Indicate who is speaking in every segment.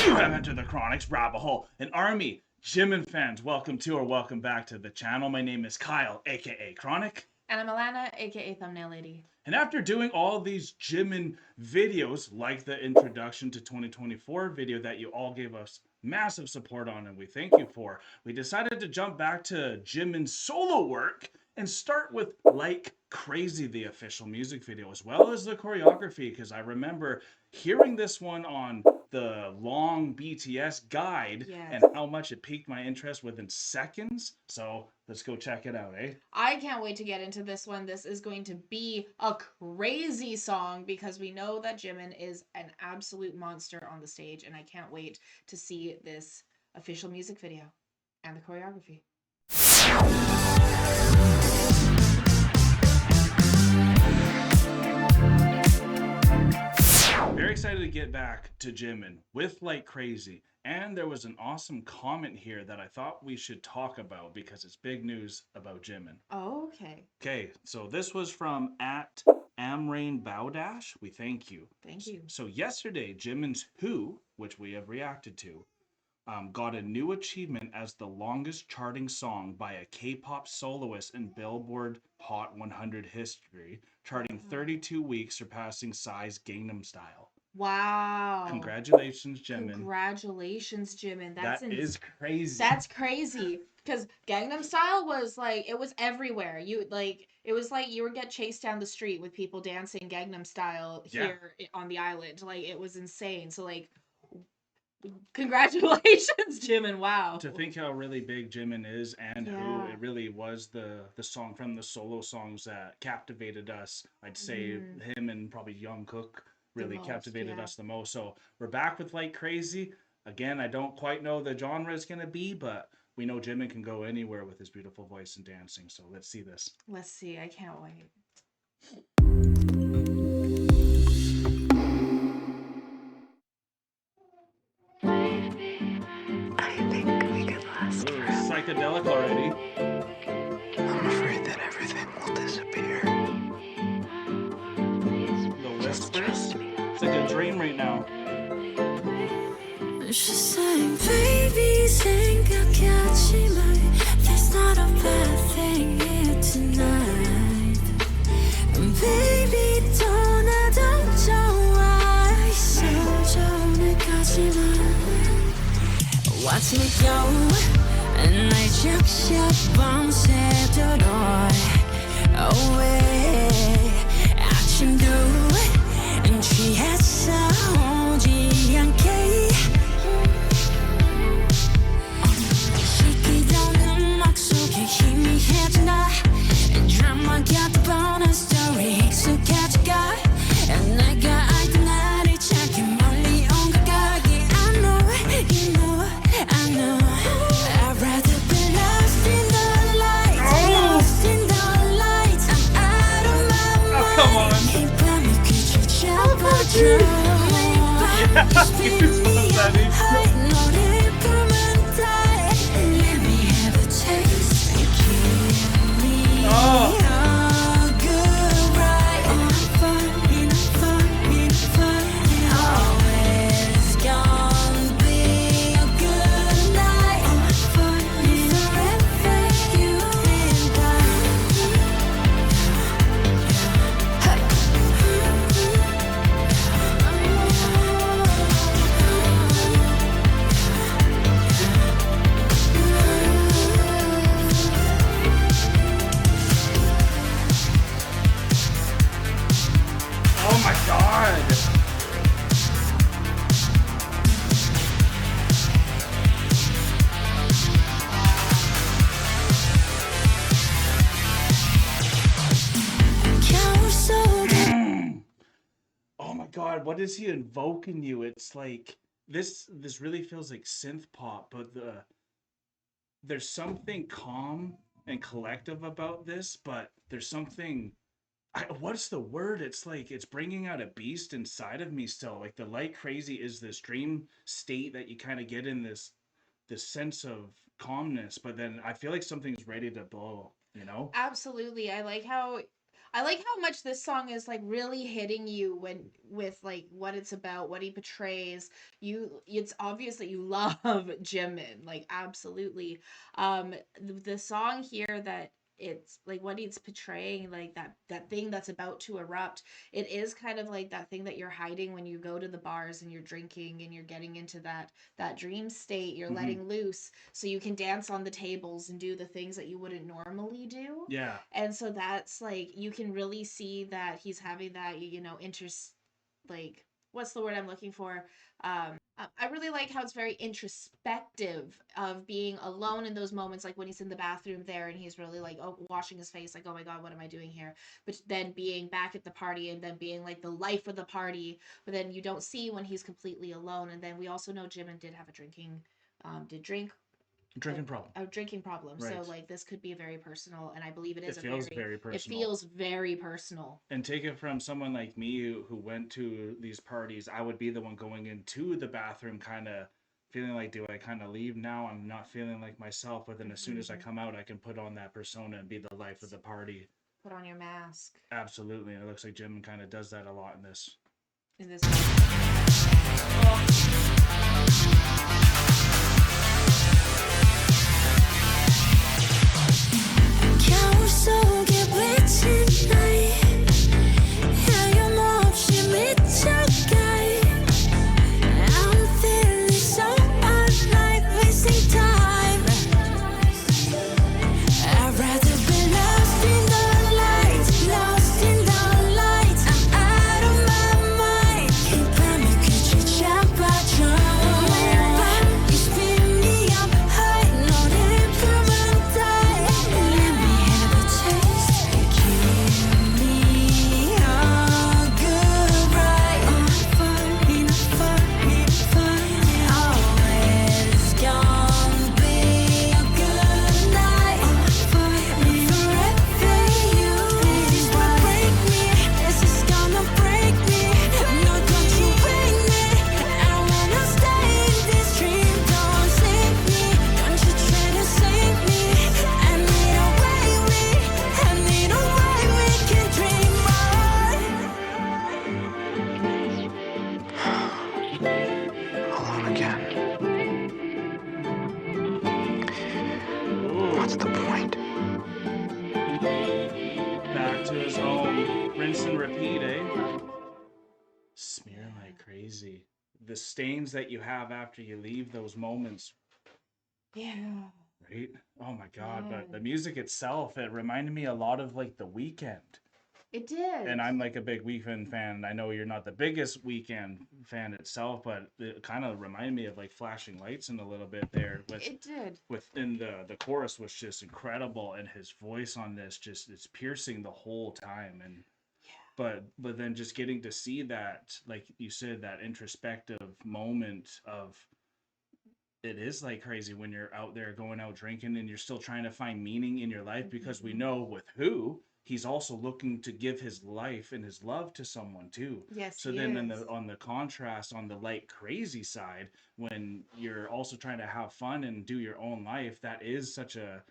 Speaker 1: You have entered the Chronic's rabbit hole. An army, Jimin fans, welcome to or welcome back to the channel. My name is Kyle, aka Chronic.
Speaker 2: And I'm Alana, aka Thumbnail Lady.
Speaker 1: And after doing all these Jimin videos, like the introduction to 2024 video that you all gave us massive support on and we thank you for, we decided to jump back to Jimin's solo work and start with Like Crazy, the official music video, as well as the choreography, because I remember hearing this one on the long BTS guide and how much it piqued my interest within seconds. So let's go check it out, eh?
Speaker 2: I can't wait to get into this one. This is going to be a crazy song because we know that Jimin is an absolute monster on the stage, and I can't wait to see this official music video and the choreography.
Speaker 1: Very excited to get back to Jimin with Like Crazy. And there was an awesome comment here that I thought we should talk about because it's big news about Jimin.
Speaker 2: Oh, okay.
Speaker 1: Okay, so this was from at Amrain Bowdash. We thank you.
Speaker 2: Thank you.
Speaker 1: So yesterday, Jimin's Who, which we have reacted to, got a new achievement as the longest charting song by a K-pop soloist in Billboard Hot 100 history, charting 32 weeks, surpassing Psy's Gangnam Style.
Speaker 2: Wow.
Speaker 1: Congratulations, Jimin.
Speaker 2: Congratulations, Jimin.
Speaker 1: That is crazy.
Speaker 2: That's crazy. Because Gangnam Style was like, it was everywhere. It was like you would get chased down the street with people dancing Gangnam Style here on the island. Like, it was insane. So, like, congratulations, Jimin. Wow.
Speaker 1: To think how really big Jimin is and Who, it really was the song from the solo songs that captivated us. I'd say him and probably Jungkook really captivated us the most. So we're back with Like Crazy. Again, I don't quite know the genre is going to be, but we know Jimin can go anywhere with his beautiful voice and dancing. So let's see this.
Speaker 2: Let's see. I can't wait.
Speaker 3: I think we could last forever.
Speaker 1: Psychedelic already.
Speaker 3: I'm afraid that everything will disappear.
Speaker 1: The whispers. It's like a dream right now.
Speaker 4: She's saying, baby, 생각하지 마. There's not a bad thing here tonight. Baby, 떠나도 좋아. 있어, 전에까지만. Watch me go, 날 적셔 밤새도록. Away, 아침도 취했어 오지 않게. 시키던 음악 속에 희미해지나. Drama got the bonus story 익숙해져가. 내가 알던 나를 찾기 멀리 온 것 같기. I know, you know, I know. I'd rather be lost in the light. Lost in the light. I'm out of my mind.
Speaker 1: Come on.
Speaker 4: 이 밤이 빛을 잡아줘. 너를 보면 다. Let me have a taste. Give me a good ride. In a fun. Always gonna be a good night. Forever you and
Speaker 1: Oh my god.
Speaker 4: 겨울 속에
Speaker 1: Oh my god, what is he invoking you? It's like this really feels like synth pop, but there's something calm and collective about this, but there's something what's the word? It's like it's bringing out a beast inside of me still. Like the Like Crazy is this dream state that you kind of get in this sense of calmness, but then I feel like something's ready to blow, you know?
Speaker 2: Absolutely. I like how I like how much this song is like really hitting you when with like what it's about, what he portrays. It's obvious that you love Jimin, like absolutely. The song here that it's like what he's portraying, like that thing that's about to erupt. It is kind of like that thing that you're hiding when you go to the bars and you're drinking and you're getting into that dream state. You're
Speaker 1: Hmm.
Speaker 2: letting loose so you can dance on the tables and do the things that you wouldn't normally do.
Speaker 1: Yeah.
Speaker 2: And so that's like you can really see that he's having that like what's the word I'm looking for? I really like how it's very introspective of being alone in those moments, like when he's in the bathroom there and he's really like, oh, washing his face, like, oh my god, what am I doing here? But then being back at the party and then being like the life of the party, but then you don't see when he's completely alone. And then we also know Jimin did have a did drink
Speaker 1: Drinking problem.
Speaker 2: a drinking problem. So
Speaker 1: Right.
Speaker 2: like this could be very personal, and I believe it is
Speaker 1: It feels very
Speaker 2: it
Speaker 1: personal.
Speaker 2: feels very personal.
Speaker 1: And take it from someone like me who went to these parties, I would be the one going into the bathroom, kind of feeling like, do I kind of leave now? I'm not feeling like myself. But then as soon as I come out, I can put on that persona and be the life of the party.
Speaker 2: Put on your mask
Speaker 1: Absolutely. And it looks like Jim kind of does that a lot in this.
Speaker 2: in this.
Speaker 4: 겨울 속에 비친 나이 하염없이 미쳐가 I'm feeling so alive wasting time I'd rather be lost in the light I'm out of my mind 이 밤이 끝이 잡아줘 매일 밤 You spin me up high 너를 보면 die Let me have a taste Give me a good ride Always gonna be a good night Forever you This will break me This is gonna break me No, don't you break me I wanna stay in this dream Don't save me Don't you try to save me I need a way we can dream
Speaker 3: Alone again.
Speaker 1: Ooh.
Speaker 3: What's the point?
Speaker 1: Back to his home. Rinse and repeat, eh? Smearing like crazy. The stains that you have after you leave those moments,
Speaker 2: Yeah.
Speaker 1: right? Oh my god,
Speaker 2: Yeah.
Speaker 1: but the music itself, it reminded me a lot of like The Weeknd.
Speaker 2: It did.
Speaker 1: And I'm like a big Weeknd fan. I know you're not the biggest Weeknd fan itself, but it kind of reminded me of like Flashing Lights in a little bit there with
Speaker 2: It did.
Speaker 1: within the chorus was just incredible, and his voice on this just it's piercing the whole time. And but then just getting to see that, like you said, that introspective moment of it is like crazy when you're out there going out drinking and you're still trying to find meaning in your life, because we know with who he's also looking to give his life and his love to someone too.
Speaker 2: Yes,
Speaker 1: So
Speaker 2: he
Speaker 1: then
Speaker 2: is.
Speaker 1: on the contrast, on the light crazy side, when you're also trying to have fun and do your own life, that is such a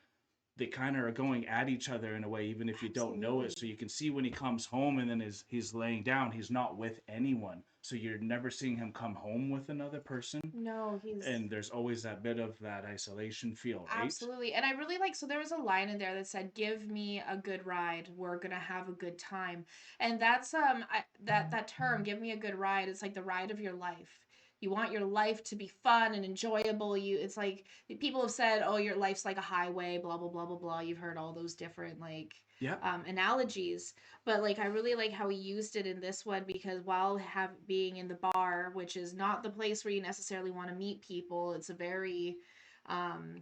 Speaker 1: they kind of are going at each other in a way, even if you don't know it. So
Speaker 2: Absolutely.
Speaker 1: you can see when he comes home and then he's laying down, he's not with anyone. So you're never seeing him come home with another person.
Speaker 2: No, he's
Speaker 1: And there's always that bit of that isolation feel, right?
Speaker 2: absolutely. And I really like, so there was a line in there that said, "Give me a good ride. We're gonna have a good time." And that's that term, "give me a good ride," it's like the ride of your life. You want your life to be fun and enjoyable. It's like people have said, "Oh, your life's like a highway," blah blah blah blah blah. You've heard all those different like
Speaker 1: Yeah.
Speaker 2: analogies, but like I really like how he used it in this one, because while being in the bar, which is not the place where you necessarily want to meet people, it's a very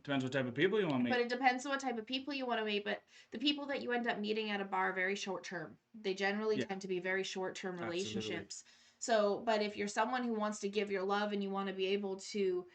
Speaker 1: Depends what type of people you want to
Speaker 2: but
Speaker 1: meet.
Speaker 2: it depends on what type of people you want to meet. But the people that you end up meeting at a bar are very short term. They generally
Speaker 1: Yeah.
Speaker 2: tend to be very short term
Speaker 1: Absolutely.
Speaker 2: relationships. So, but if you're someone who wants to give your love and you want to be able to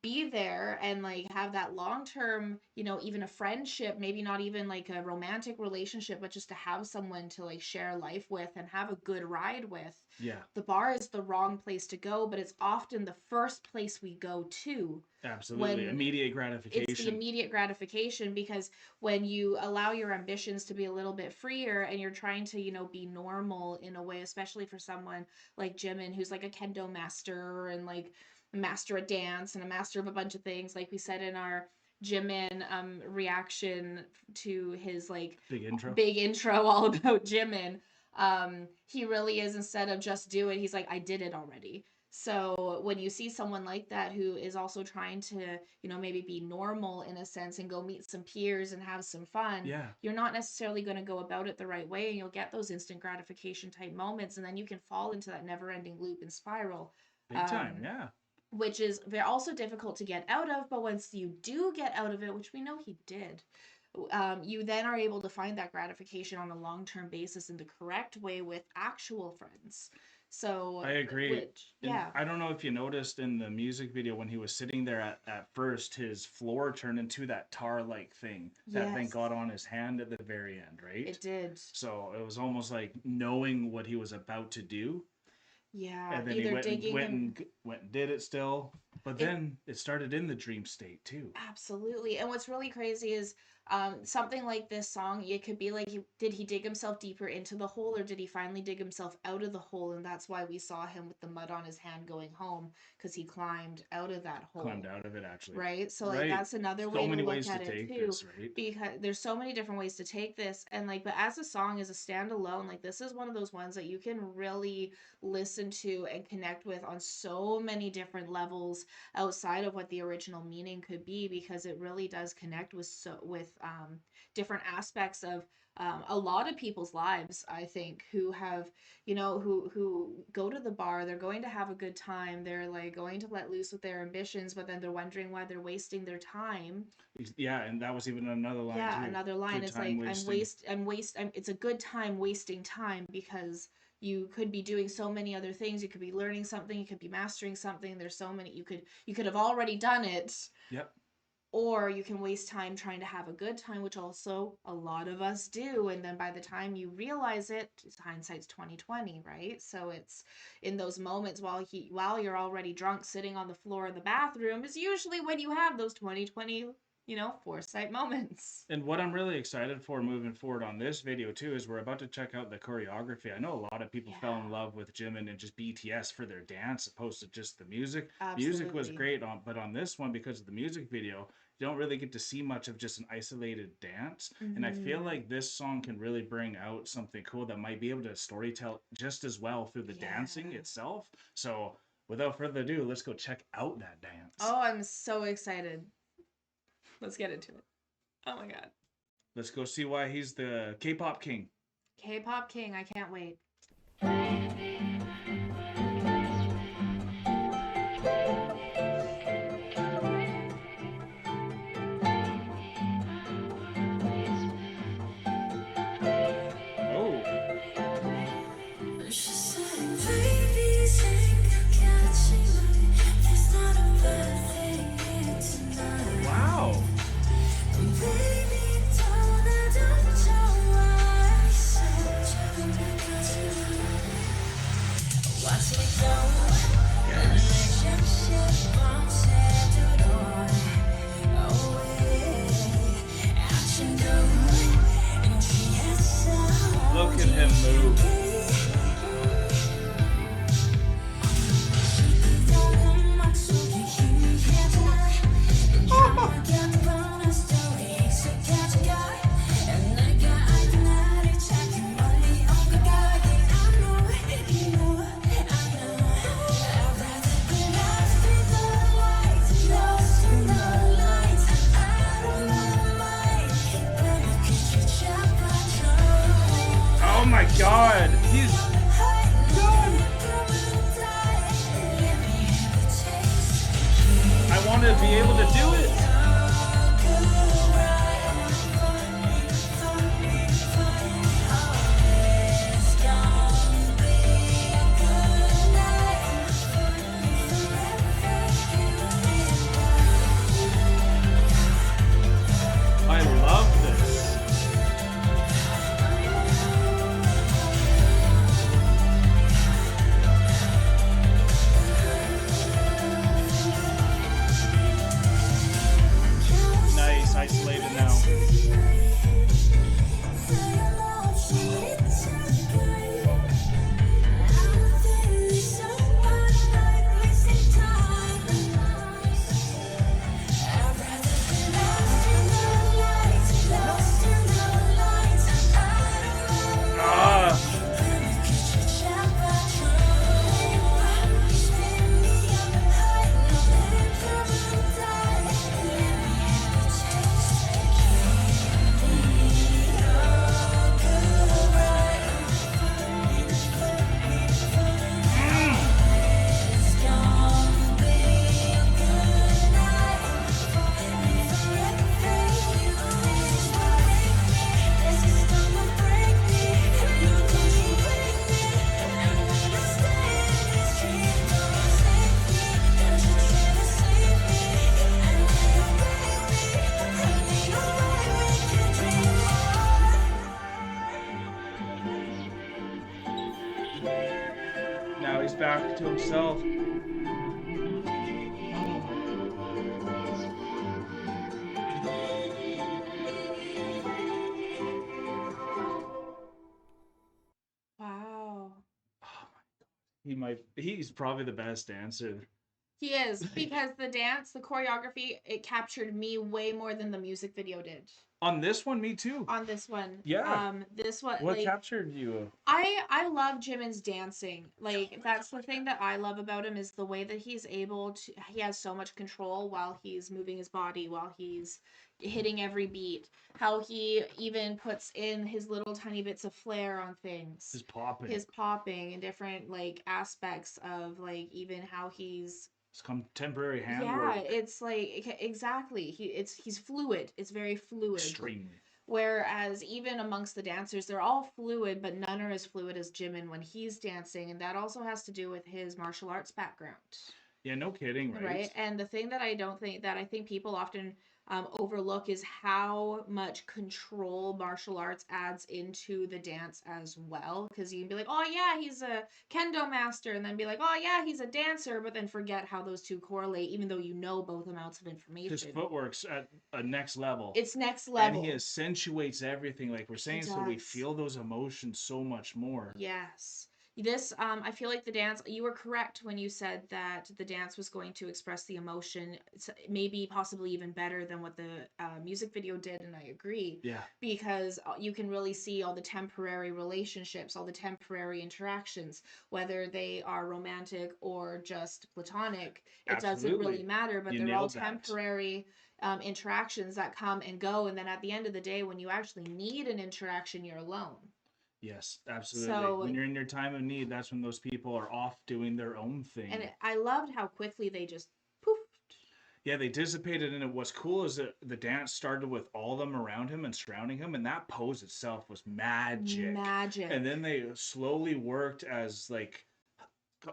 Speaker 2: be there and like have that long term, you know, even a friendship, maybe not even like a romantic relationship, but just to have someone to like share life with and have a good ride with.
Speaker 1: Yeah,
Speaker 2: The bar is the wrong place to go, but it's often the first place we go to
Speaker 1: absolutely.
Speaker 2: when
Speaker 1: Immediate
Speaker 2: it's the
Speaker 1: gratification.
Speaker 2: immediate gratification, because when you allow your ambitions to be a little bit freer and you're trying to, you know, be normal in a way, especially for someone like Jimin, who's like a kendo master and like a master at dance and a master of a bunch of things, like we said in our Jimin reaction to his like
Speaker 1: Big intro.
Speaker 2: big intro all about Jimin. He really is, instead of just do it, he's like, I did it already. So when you see someone like that who is also trying to, you know, maybe be normal in a sense and go meet some peers and have some fun,
Speaker 1: Yeah,
Speaker 2: you're not necessarily going to go about it the right way, and you'll get those instant gratification type moments, and then you can fall into that never-ending loop and spiral.
Speaker 1: big time.
Speaker 2: Um,
Speaker 1: Yeah.
Speaker 2: which is very also difficult to get out of, but once you do get out of it, which we know he did, you then are able to find that gratification on a long-term basis in the correct way with actual friends. So,
Speaker 1: I agree.
Speaker 2: which,
Speaker 1: And
Speaker 2: yeah,
Speaker 1: I don't know if you noticed in the music video when he was sitting there at first, his floor turned into that tar like thing that then
Speaker 2: yes,
Speaker 1: got on his hand at the very end, right?
Speaker 2: it did.
Speaker 1: So it was almost like knowing what he was about to do,
Speaker 2: Yeah,
Speaker 1: and then he
Speaker 2: either
Speaker 1: went and
Speaker 2: digging
Speaker 1: went
Speaker 2: him.
Speaker 1: and went and did it still. But
Speaker 2: It
Speaker 1: then it started in the dream state too.
Speaker 2: Absolutely. And what's really crazy is something like this song, it could be like, did he dig himself deeper into the hole, or did he finally dig himself out of the hole? And that's why we saw him with the mud on his hand going home, because he climbed out of that
Speaker 1: Climbed
Speaker 2: hole.
Speaker 1: out of it actually.
Speaker 2: Right? So like
Speaker 1: Right.
Speaker 2: that's another
Speaker 1: So
Speaker 2: way to
Speaker 1: many
Speaker 2: look
Speaker 1: ways to
Speaker 2: at it
Speaker 1: take
Speaker 2: too,
Speaker 1: this, right?
Speaker 2: because there's so many different ways to take this, and like, but as a song, as a standalone, like this is one of those ones that you can really listen to and connect with on so many different levels outside of what the original meaning could be, because it really does connect with different aspects of a lot of people's lives, I think, who have, you know, who go to the bar, they're going to have a good time, they're like going to let loose with their ambitions, but then they're wondering why they're wasting their time.
Speaker 1: Yeah, and that was even another line
Speaker 2: Yeah,
Speaker 1: too.
Speaker 2: another line
Speaker 1: Good
Speaker 2: is
Speaker 1: time
Speaker 2: like,
Speaker 1: wasting.
Speaker 2: it's a good time wasting time, because you could be doing so many other things, you could be learning something, you could be mastering something, there's so many, you could have already done it,
Speaker 1: Yep.
Speaker 2: or you can waste time trying to have a good time, which also a lot of us do, and then by the time you realize it, hindsight's 2020, right? So it's in those moments while you're already drunk sitting on the floor of the bathroom is usually when you have those 2020, you know, foresight moments.
Speaker 1: And what I'm really excited for moving forward on this video too is we're about to check out the choreography. I know a lot of people fell in
Speaker 2: Yeah,
Speaker 1: love with Jimin and just BTS for their dance opposed to just the music. Music was
Speaker 2: absolutely.
Speaker 1: great but on this one, because of the music video, you don't really get to see much of just an isolated dance. And I feel
Speaker 2: Mm-hmm.
Speaker 1: like this song can really bring out something cool that might be able to storytell just as well through the dancing
Speaker 2: Yeah.
Speaker 1: itself. So without further ado, let's go check out that dance.
Speaker 2: Oh, I'm so excited. Let's get into it. Oh my god.
Speaker 1: Let's go see why he's the K-pop king.
Speaker 2: K-pop king, I can't wait.
Speaker 1: Oh, wow. Yes. Look at him move. Oh my god. He's done. I want to be able to do it. to himself.
Speaker 2: Wow.
Speaker 1: He's probably the best dancer.
Speaker 2: He is, because the dance, the choreography, it captured me way more than the music video did.
Speaker 1: On this one, me too.
Speaker 2: On this one.
Speaker 1: Yeah.
Speaker 2: This one,
Speaker 1: What
Speaker 2: like,
Speaker 1: captured you?
Speaker 2: I love Jimin's dancing. Like, that's the thing that I love about him, is the way that he's able to, he has so much control while he's moving his body, while he's hitting every beat. How he even puts in his little tiny bits of flair on things.
Speaker 1: His popping.
Speaker 2: His popping and different, like, aspects of, like, even how he's,
Speaker 1: It's contemporary handwork.
Speaker 2: yeah, it's like, exactly. He's fluid. It's very fluid.
Speaker 1: Extremely.
Speaker 2: Whereas even amongst the dancers, they're all fluid, but none are as fluid as Jimin when he's dancing, and that also has to do with his martial arts background.
Speaker 1: Yeah, no kidding, right?
Speaker 2: Right. And the thing that I think people often overlook is how much control martial arts adds into the dance as well. Because you can be like, oh yeah, he's a kendo master, and then be like, oh yeah, he's a dancer, but then forget how those two correlate, even though you know both amounts of information.
Speaker 1: His footwork's at a next level.
Speaker 2: It's next level.
Speaker 1: And he accentuates everything, like we're saying, so we feel those emotions so much more.
Speaker 2: Yes. This, I feel like the dance, you were correct when you said that the dance was going to express the emotion, maybe possibly even better than what the music video did, and I agree.
Speaker 1: Yeah.
Speaker 2: Because you can really see all the temporary relationships, all the temporary interactions, whether they are romantic or just platonic. It doesn't really matter, but they're all temporary interactions that come and go, and then at the end of the day, when you actually need an interaction, you're alone.
Speaker 1: Yes, absolutely.
Speaker 2: So,
Speaker 1: when you're in your time of need, that's when those people are off doing their own thing.
Speaker 2: And I loved how quickly they just poofed.
Speaker 1: Yeah, they dissipated, and what's cool is that the dance started with all of them around him and surrounding him, and that pose itself was magic.
Speaker 2: Magic.
Speaker 1: And then they slowly worked as like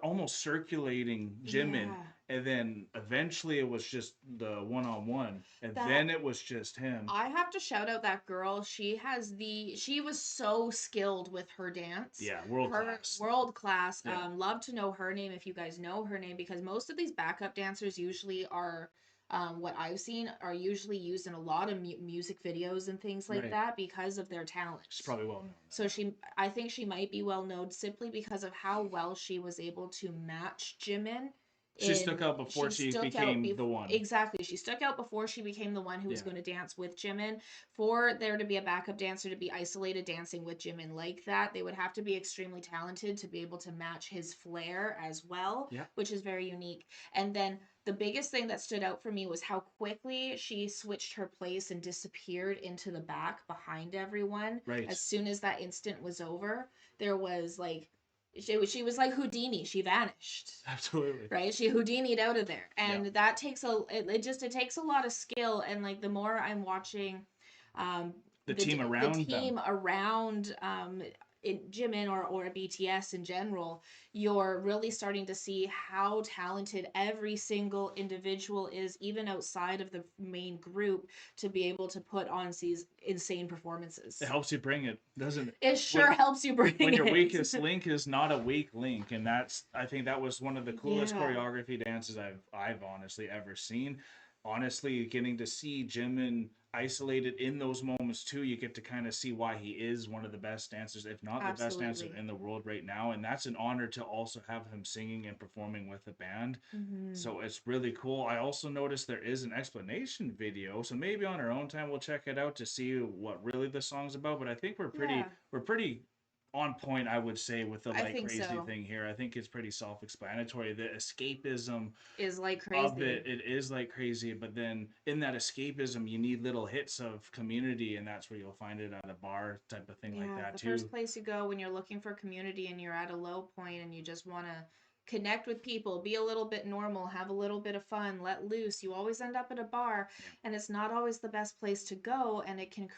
Speaker 1: almost circulating Jimin, and then eventually it was just the one-on-one, and then it was just him.
Speaker 2: I have to shout out that girl. She was so skilled with her dance.
Speaker 1: Yeah, world class.
Speaker 2: Yeah. Love to know her name if you guys know her name, because most of these backup dancers usually are, what I've seen, are usually used in a lot of music videos and things like that because of their talent.
Speaker 1: She's probably well known.
Speaker 2: So I think she might be well known simply because of how well she was able to match Jimin.
Speaker 1: She stuck out before she became the one.
Speaker 2: Exactly. She stuck out before she became the one who was going to dance with Jimin. For there to be a backup dancer to be isolated dancing with Jimin like that, they would have to be extremely talented to be able to match his flair as well, which is very unique. And then the biggest thing that stood out for me was how quickly she switched her place and disappeared into the back behind everyone.
Speaker 1: Right.
Speaker 2: As soon as that instant was over, there was like, she was like Houdini. She vanished.
Speaker 1: Absolutely.
Speaker 2: Right? She Houdini'd out of there. And that takes it takes a lot of skill. And like the more I'm watching
Speaker 1: the team
Speaker 2: around Jimin or BTS in general, you're really starting to see how talented every single individual is, even outside of the main group, to be able to put on these insane performances.
Speaker 1: It helps you bring it, doesn't it?
Speaker 2: It sure helps you bring it.
Speaker 1: When your weakest link is not a weak link, and I think that was one of the coolest choreography dances I've honestly ever seen. Honestly, getting to see Jimin isolated in those moments too, you get to kind of see why he is one of the best dancers, if not the best dancer in the world right now. And that's an honor to also have him singing and performing with the band. So it's really cool. I also noticed there is an explanation video, so maybe on our own time we'll check it out to see what really the song's about. But I think we're pretty on point, I would say, with the like crazy thing here. I think it's pretty self-explanatory. The escapism
Speaker 2: is like crazy.
Speaker 1: Of it is like crazy, but then in that escapism, you need little hits of community, and that's where you'll find it at a bar type of thing like that too.
Speaker 2: The first place you go when you're looking for community and you're at a low point and you just want to connect with people, be a little bit normal, have a little bit of fun, let loose. You always end up at a bar, and it's not always the best place to go, and it can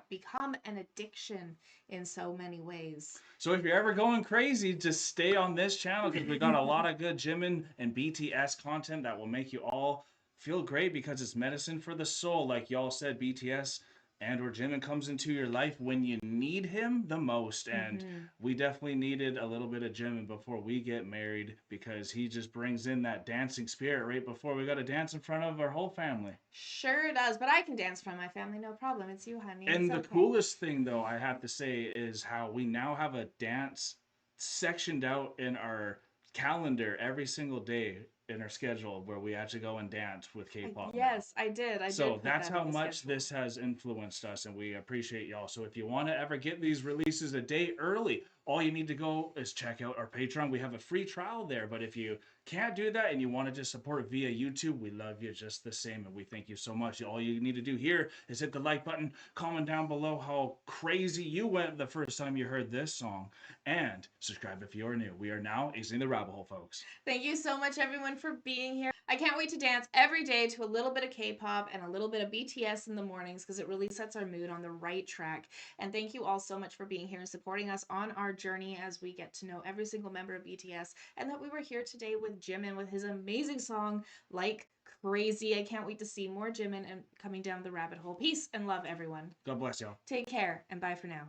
Speaker 2: become an addiction in so many ways.
Speaker 1: So if you're ever going crazy, just stay on this channel, because we got a lot of good Jimin and BTS content that will make you all feel great, because it's medicine for the soul. Like y'all said, BTS, and where Jimin comes into your life when you need him the most. And we definitely needed a little bit of Jimin before we get married, because he just brings in that dancing spirit right before we got to dance in front of our whole family.
Speaker 2: Sure does, but I can dance for my family, no problem. It's you, honey.
Speaker 1: And
Speaker 2: It's
Speaker 1: the
Speaker 2: okay.
Speaker 1: coolest thing, though, I have to say, is how we now have a dance sectioned out in our calendar every single day in our schedule, where we actually go and dance with K-pop.
Speaker 2: Yes, I did. I did.
Speaker 1: So
Speaker 2: put
Speaker 1: that's
Speaker 2: that
Speaker 1: how
Speaker 2: in the
Speaker 1: much
Speaker 2: schedule.
Speaker 1: this has influenced us, and we appreciate y'all. So if you want to ever get these releases a day early, all you need to go is check out our Patreon. We have a free trial there, but if you can't do that and you want to just support via YouTube, we love you just the same, and we thank you so much. All you need to do here is hit the like button, comment down below how crazy you went the first time you heard this song, and subscribe if you're new. We are now exiting the rabbit hole, folks.
Speaker 2: Thank you so much, everyone, for being here. I can't wait to dance every day to a little bit of K-pop and a little bit of BTS in the mornings, because it really sets our mood on the right track. And thank you all so much for being here and supporting us on our journey as we get to know every single member of BTS, and that we were here today with Jimin with his amazing song, Like Crazy. I can't wait to see more Jimin and coming down the rabbit hole. Peace and love, everyone.
Speaker 1: God bless y'all.
Speaker 2: Take care, and bye for now.